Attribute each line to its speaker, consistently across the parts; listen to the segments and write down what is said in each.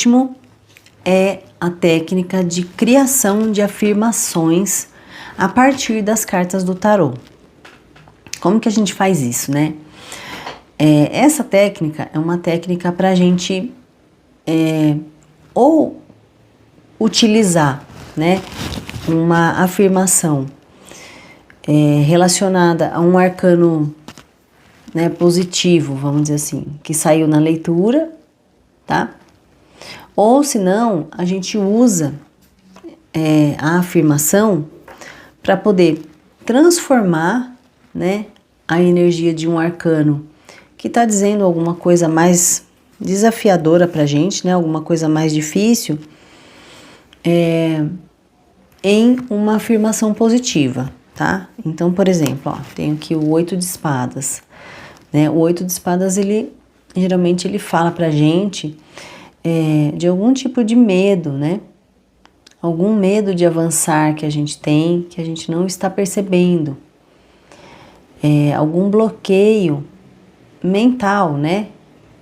Speaker 1: último é a técnica de criação de afirmações a partir das cartas do tarô. Como que a gente faz isso, né? Essa técnica é uma técnica para a gente ou utilizar, né, uma afirmação relacionada a um arcano, né, positivo, vamos dizer assim, que saiu na leitura, tá? Ou se não, a gente usa a afirmação para poder transformar, né, a energia de um arcano que está dizendo alguma coisa mais desafiadora para a gente, né, alguma coisa mais difícil, em uma afirmação positiva, tá? Então, por exemplo, ó, tenho aqui o 8 de espadas, né? O 8 de espadas, geralmente ele fala pra gente de algum tipo de medo, né? Algum medo de avançar que a gente tem, que a gente não está percebendo. Algum bloqueio mental, né?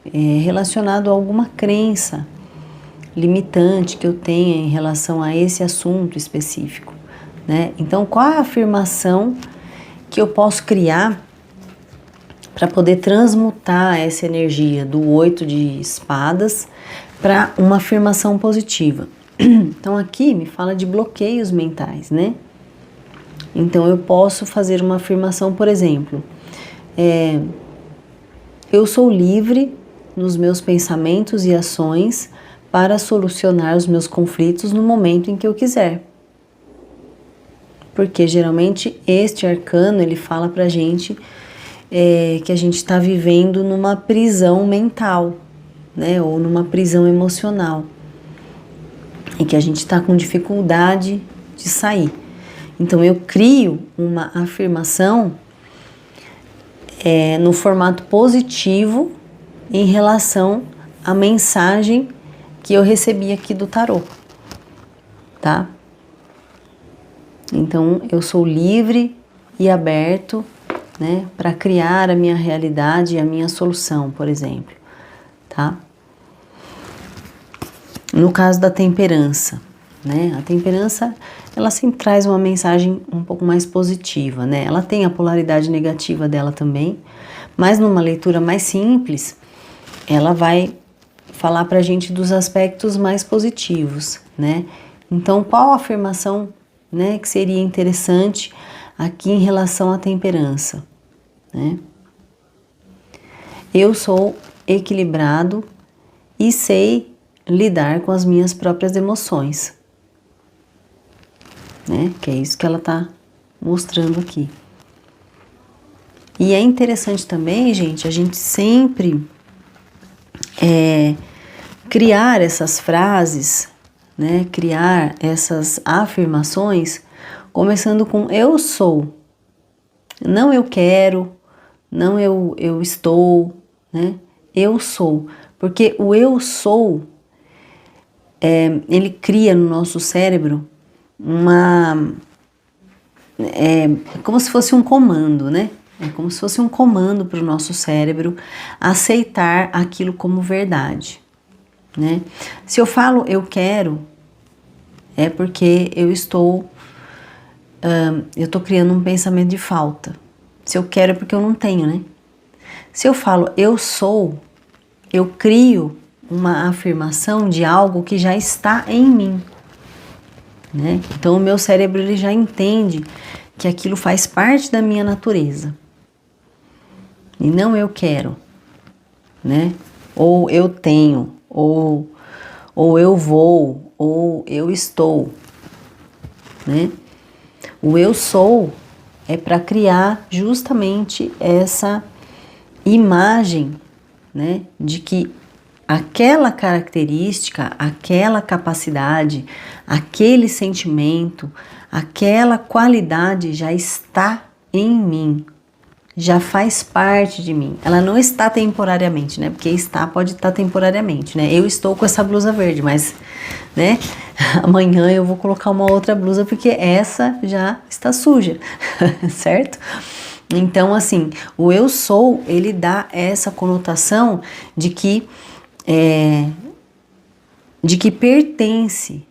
Speaker 1: Relacionado a alguma crença limitante que eu tenha em relação a esse assunto específico, né? Então, qual é a afirmação que eu posso criar para poder transmutar essa energia do 8 de espadas para uma afirmação positiva? Então, aqui me fala de bloqueios mentais, né? Então, eu posso fazer uma afirmação, por exemplo, eu sou livre nos meus pensamentos e ações para solucionar os meus conflitos no momento em que eu quiser. Porque geralmente este arcano, ele fala pra gente que a gente está vivendo numa prisão mental, né? Ou numa prisão emocional. E que a gente está com dificuldade de sair. Então eu crio uma afirmação no formato positivo em relação à mensagem que eu recebi aqui do tarô, tá? Então, eu sou livre e aberto, né, para criar a minha realidade e a minha solução, por exemplo, tá? No caso da temperança, né, a temperança, ela sempre traz uma mensagem um pouco mais positiva, né? Ela tem a polaridade negativa dela também, mas numa leitura mais simples, ela vai falar pra gente dos aspectos mais positivos, né? Então, qual a afirmação, né, que seria interessante aqui em relação à temperança, né? Eu sou equilibrado e sei lidar com as minhas próprias emoções, né? Que é isso que ela tá mostrando aqui. E é interessante também, gente, a gente sempre criar essas frases, né? Criar essas afirmações, começando com eu sou, não eu quero, não eu estou, né? Eu sou, porque o eu sou, ele cria no nosso cérebro como se fosse um comando, né? É como se fosse um comando para o nosso cérebro aceitar aquilo como verdade, né? Se eu falo eu quero, é porque eu estou criando um pensamento de falta. Se eu quero é porque eu não tenho, né? Se eu falo eu sou, eu crio uma afirmação de algo que já está em mim, né? Então o meu cérebro ele já entende que aquilo faz parte da minha natureza. E não eu quero, né? Ou eu tenho, ou eu vou, ou eu estou, né? O eu sou é para criar justamente essa imagem, né, de que aquela característica, aquela capacidade, aquele sentimento, aquela qualidade já está em mim, já faz parte de mim. Ela não está temporariamente, né? Porque pode estar temporariamente, né? Eu estou com essa blusa verde, mas, né? Amanhã eu vou colocar uma outra blusa porque essa já está suja, certo? Então, assim, o eu sou, ele dá essa conotação de que de que pertence,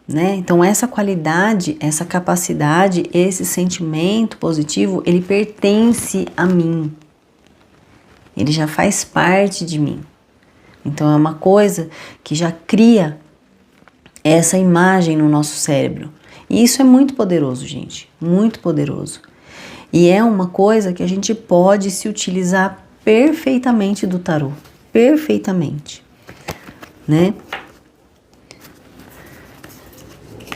Speaker 1: né? Então essa qualidade, essa capacidade, esse sentimento positivo, ele pertence a mim. Ele já faz parte de mim. Então é uma coisa que já cria essa imagem no nosso cérebro. E isso é muito poderoso, gente, muito poderoso. E é uma coisa que a gente pode se utilizar perfeitamente do tarô, perfeitamente, né?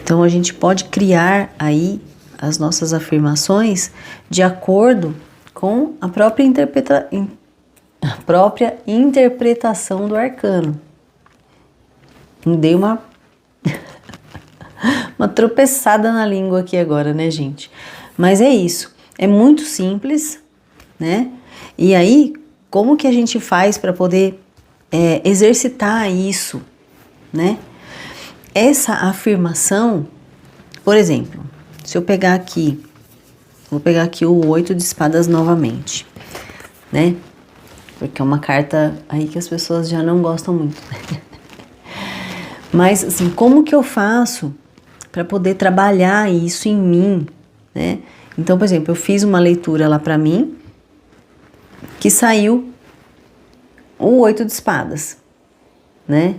Speaker 1: Então a gente pode criar aí as nossas afirmações de acordo com a própria interpretação do arcano. Dei uma tropeçada na língua aqui agora, né, gente? Mas é isso, é muito simples, né? E aí, como que a gente faz para poder exercitar isso, né? Essa afirmação, por exemplo, se eu pegar aqui, vou pegar aqui o 8 de espadas novamente, né? Porque é uma carta aí que as pessoas já não gostam muito. Mas, assim, como que eu faço para poder trabalhar isso em mim, né? Então, por exemplo, eu fiz uma leitura lá para mim, que saiu o 8 de espadas, né?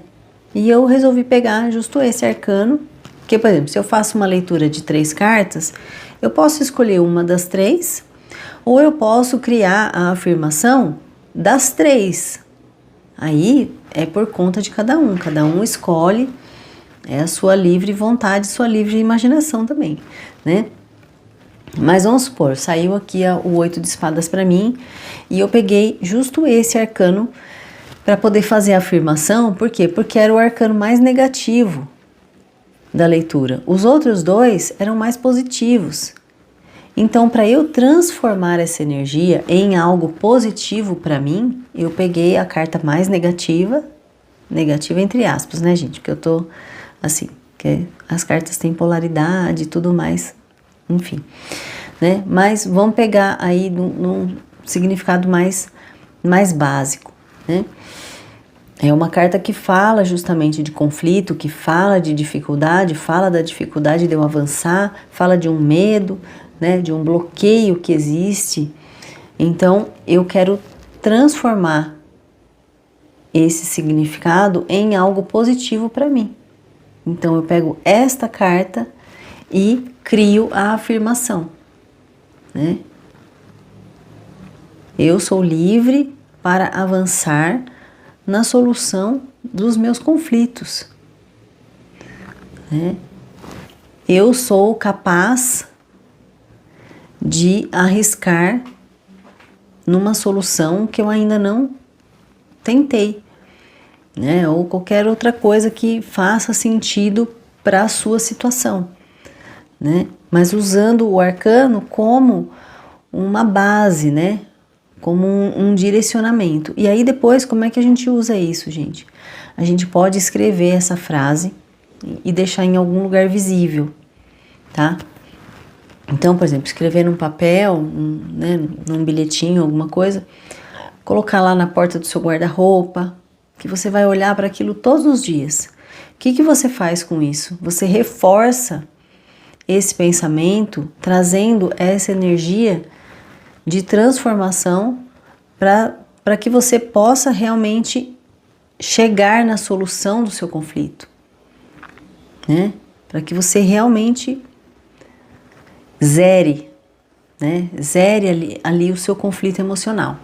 Speaker 1: E eu resolvi pegar justo esse arcano, porque, por exemplo, se eu faço uma leitura de 3 cartas, eu posso escolher uma das 3, ou eu posso criar a afirmação das 3. Aí é por conta de cada um escolhe, é a sua livre vontade, sua livre imaginação também, né? Mas vamos supor, saiu aqui o 8 de espadas para mim, e eu peguei justo esse arcano para poder fazer a afirmação. Por quê? Porque era o arcano mais negativo da leitura. Os outros 2 eram mais positivos. Então, para eu transformar essa energia em algo positivo para mim, eu peguei a carta mais negativa entre aspas, né, gente? Porque eu tô assim, que as cartas têm polaridade e tudo mais, enfim, né? Mas vamos pegar aí num significado mais básico, né? É uma carta que fala justamente de conflito, que fala de dificuldade, fala da dificuldade de eu avançar, fala de um medo, né, de um bloqueio que existe. Então, eu quero transformar esse significado em algo positivo para mim. Então, eu pego esta carta e crio a afirmação, né? Eu sou livre para avançar na solução dos meus conflitos, né? Eu sou capaz de arriscar numa solução que eu ainda não tentei, né? Ou qualquer outra coisa que faça sentido para a sua situação, né? Mas usando o arcano como uma base, né? Como um direcionamento. E aí depois, como é que a gente usa isso, gente? A gente pode escrever essa frase e deixar em algum lugar visível, tá? Então, por exemplo, escrever num papel, né, num bilhetinho, alguma coisa, colocar lá na porta do seu guarda-roupa, que você vai olhar para aquilo todos os dias. O que você faz com isso? Você reforça esse pensamento, trazendo essa energia de transformação para que você possa realmente chegar na solução do seu conflito, né? Para que você realmente zere, né? Zere ali o seu conflito emocional.